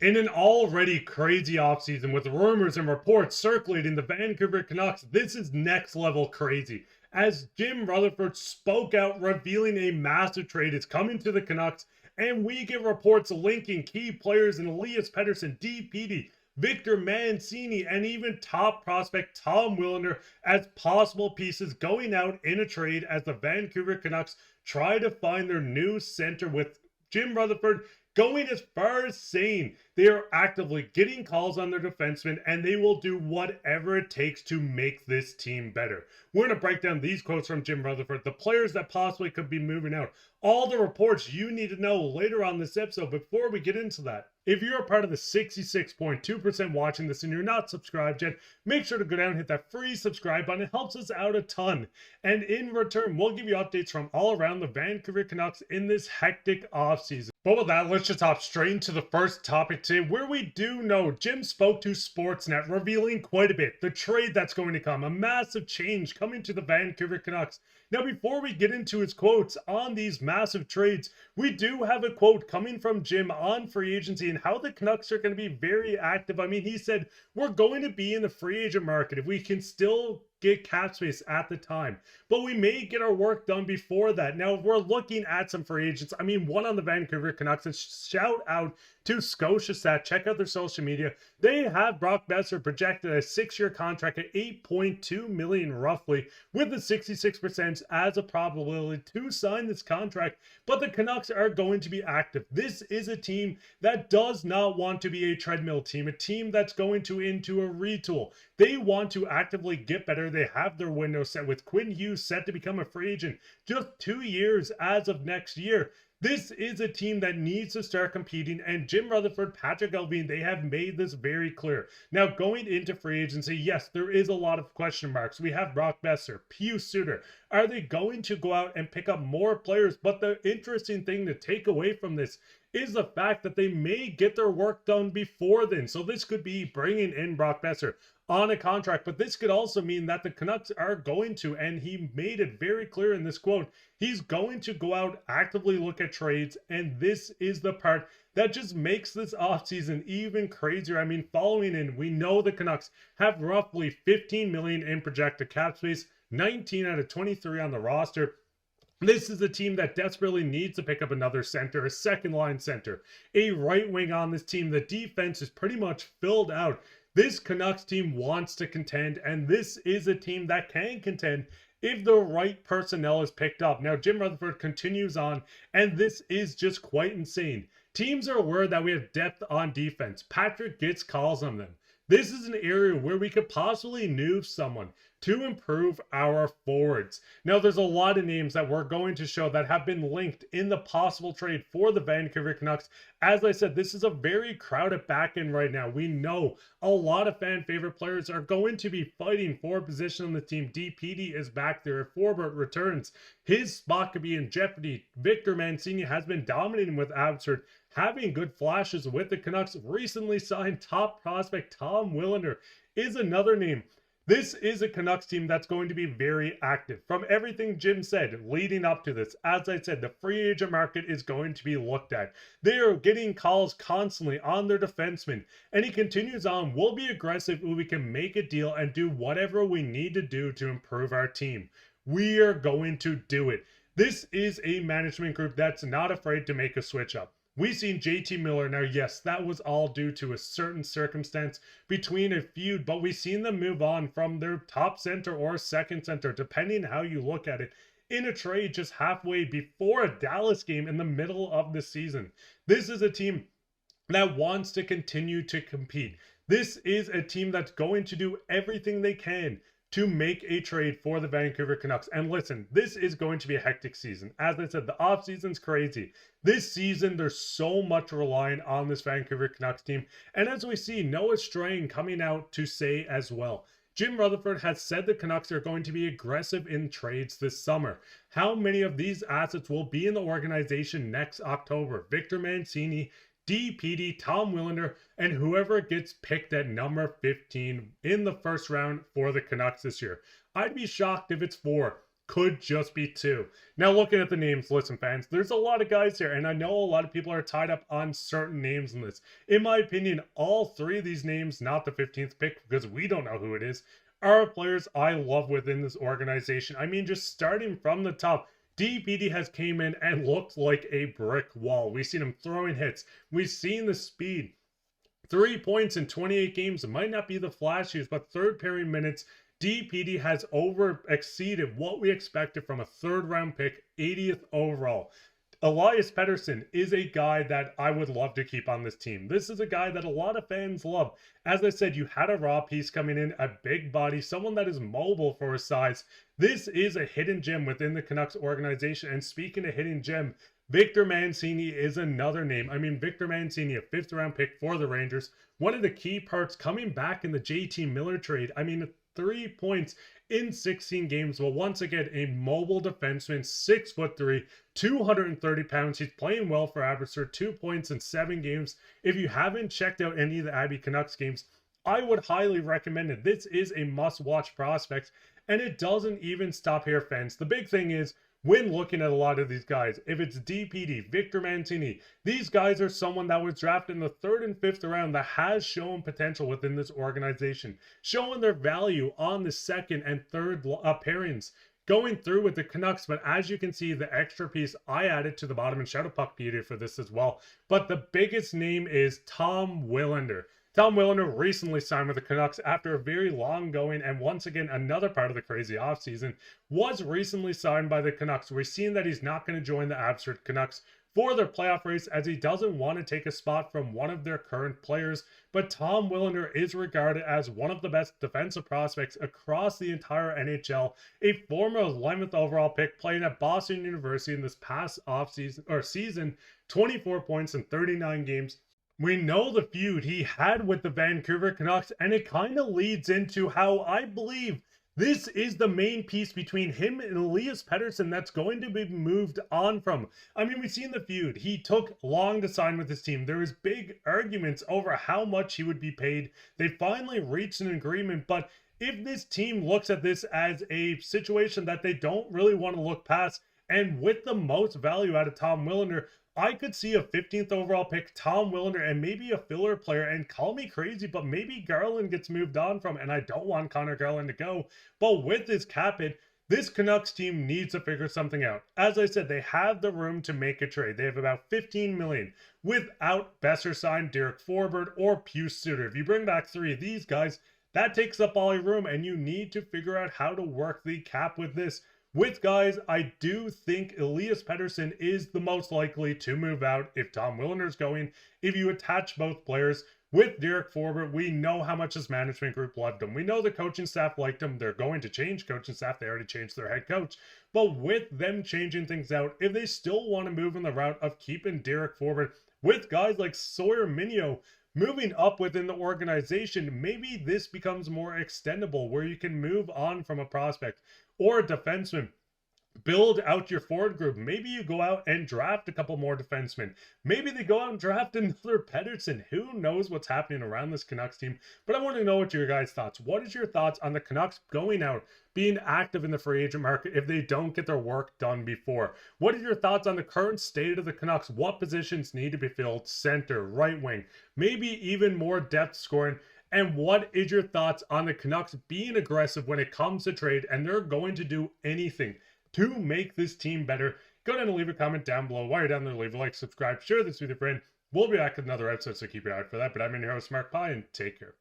In an already crazy offseason with rumors and reports circulating the Vancouver Canucks, this is next level crazy. As Jim Rutherford spoke out, revealing a massive trade is coming to the Canucks, and we get reports linking key players in Elias Pettersson, DPD, Victor Mancini, and even top prospect Tom Willander as possible pieces going out in a trade as the Vancouver Canucks try to find their new center, with Jim Rutherford going as far as saying they are actively getting calls on their defensemen and they will do whatever it takes to make this team better. We're going to break down these quotes from Jim Rutherford, the players that possibly could be moving out, all the reports you need to know later on this episode. Before we get into that, if you're a part of the 66.2% watching this and you're not subscribed yet, make sure to go down and hit that free subscribe button. It helps us out a ton. And in return, we'll give you updates from all around the Vancouver Canucks in this hectic offseason. But with that, let's just hop straight into the first topic today, where we do know Jim spoke to Sportsnet, revealing quite a bit. The trade that's going to come, a massive change coming to the Vancouver Canucks. Now, before we get into his quotes on these massive trades, we do have a quote coming from Jim on free agency and how the Canucks are going to be very active. I mean, he said, we're going to be in the free agent market if we can still get cap space at the time, but we may get our work done before that. Now, we're looking at some free agents. I mean, one on the Vancouver Canucks, and shout out to Scotiastat. Check out their social media. They have Brock Boeser projected a 6-year contract at $8.2 million roughly, with the 66% as a probability to sign this contract. But the Canucks are going to be active. This is a team that does not want to be a treadmill team, a team that's going to into a retool. They want to actively get better. They have their window set, with Quinn Hughes set to become a free agent just 2 years as of next year. This is a team that needs to start competing, and Jim Rutherford, Patrik Allvin, they have made this very clear. Now, going into free agency, yes, there is a lot of question marks. We have Brock Boeser, Pius Suter. Are they going to go out and pick up more players? But the interesting thing to take away from this is the fact that they may get their work done before then. So this could be bringing in Brock Boeser on a contract, but this could also mean that the Canucks are going to, and he made it very clear in this quote, he's going to go out, actively look at trades, and this is the part that just makes this offseason even crazier. I mean, following in, we know the Canucks have roughly $15 million in projected cap space, 19 out of 23 on the roster. This is a team that desperately needs to pick up another center, a second line center, a right wing on this team. The defense is pretty much filled out. This Canucks team wants to contend, and this is a team that can contend if the right personnel is picked up. Now, Jim Rutherford continues on, and this is just quite insane. Teams are aware that we have depth on defense. Patrik gets calls on them. This is an area where we could possibly move someone to improve our forwards. Now, there's a lot of names that we're going to show that have been linked in the possible trade for the Vancouver Canucks. As I said, this is a very crowded back end right now. We know a lot of fan favorite players are going to be fighting for a position on the team. DPD is back there. If Forbort returns, his spot could be in jeopardy. Victor Mancini has been dominating with Absurd, having good flashes with the Canucks. Recently signed top prospect Tom Willander is another name. This is a Canucks team that's going to be very active. From everything Jim said leading up to this, as I said, the free agent market is going to be looked at. They are getting calls constantly on their defensemen. And he continues on, we'll be aggressive if we can make a deal and do whatever we need to do to improve our team. We are going to do it. This is a management group that's not afraid to make a switch up. We've seen JT Miller. Now, yes, that was all due to a certain circumstance between a feud, but we've seen them move on from their top center or second center, depending how you look at it, in a trade just halfway before a Dallas game in the middle of the season. This is a team that wants to continue to compete. This is a team that's going to do everything they can to make a trade for the Vancouver Canucks. And listen, this is going to be a hectic season. As I said, the offseason's crazy. This season, there's so much relying on this Vancouver Canucks team. And as we see, Noah Strain coming out to say as well, Jim Rutherford has said the Canucks are going to be aggressive in trades this summer. How many of these assets will be in the organization next October? Victor Mancini, DPD, Tom Willander, and whoever gets picked at number 15 in the first round for the Canucks this year. I'd be shocked if it's 4. could just be 2. Now, looking at the names, listen, fans, there's a lot of guys here, and I know a lot of people are tied up on certain names in this. In my opinion, all 3 of these names, not the 15th pick, because we don't know who it is, are players I love within this organization. I mean, just starting from the top, DPD has came in and looked like a brick wall. We've seen him throwing hits. We've seen the speed. 3 points in 28 games. It might not be the flashiest, but third pairing minutes, DPD has exceeded what we expected from a 3rd round pick, 80th overall. Elias Pettersson is a guy that I would love to keep on this team. This is a guy that a lot of fans love. As I said, you had a raw piece coming in, a big body, someone that is mobile for his size. This is a hidden gem within the Canucks organization. And speaking of hidden gem, Victor Mancini is another name. I mean, Victor Mancini, a 5th round pick for the Rangers. One of the key parts coming back in the JT Miller trade. I mean, 3 points in 16 games. Well, once again, a mobile defenseman, 6'3", 230 pounds. He's playing well for Abbotsford, 2 points in 7 games. If you haven't checked out any of the Abbey Canucks games, I would highly recommend it. This is a must-watch prospect, and it doesn't even stop here, fans. The big thing is, when looking at a lot of these guys, if it's DPD, Victor Mancini, these guys are someone that was drafted in the 3rd and 5th round that has shown potential within this organization, showing their value on the 2nd and 3rd pairings, going through with the Canucks. But as you can see, the extra piece I added to the bottom, and shout out Puck Peter for this as well. But the biggest name is Tom Willander. Tom Willander recently signed with the Canucks after a very long going, and once again, another part of the crazy offseason, was recently signed by the Canucks. We're seeing that he's not going to join the Abbotsford Canucks for their playoff race, as he doesn't want to take a spot from one of their current players. But Tom Willander is regarded as one of the best defensive prospects across the entire NHL, a former 11th overall pick playing at Boston University in this past season, 24 points in 39 games. We know the feud he had with the Vancouver Canucks, and it kind of leads into how I believe this is the main piece between him and Elias Pettersson that's going to be moved on from. I mean, we've seen the feud. He took long to sign with his team. There was big arguments over how much he would be paid. They finally reached an agreement, but if this team looks at this as a situation that they don't really want to look past, and with the most value out of Tom Willander, I could see a 15th overall pick, Tom Willander, and maybe a filler player. And call me crazy, but maybe Garland gets moved on from, and I don't want Connor Garland to go. But with this cap hit, this Canucks team needs to figure something out. As I said, they have the room to make a trade. They have about $15 million without Boeser signed, Derek Forbort, or Pius Suter. If you bring back 3 of these guys, that takes up all your room, and you need to figure out how to work the cap with this. With guys, I do think Elias Pettersson is the most likely to move out if Tom Willander's going. If you attach both players, with Derek Forbort, we know how much his management group loved him. We know the coaching staff liked him. They're going to change coaching staff. They already changed their head coach. But with them changing things out, if they still want to move in the route of keeping Derek Forbort, with guys like Sawyer Minio moving up within the organization, maybe this becomes more extendable where you can move on from a prospect or a defenseman. Build out your forward group. Maybe you go out and draft a couple more defensemen. Maybe they go out and draft another Pettersson. Who knows what's happening around this Canucks team? But I want to know what your guys' thoughts. What is your thoughts on the Canucks going out, being active in the free agent market if they don't get their work done before? What are your thoughts on the current state of the Canucks? What positions need to be filled? Center, right wing, maybe even more depth scoring. And what is your thoughts on the Canucks being aggressive when it comes to trade, and they're going to do anything to make this team better? Go down and leave a comment down below. While you're down there, leave a like, subscribe, share this with your friend. We'll be back with another episode, so keep your eye out for that. But I'm your host, Mark Pye, and take care.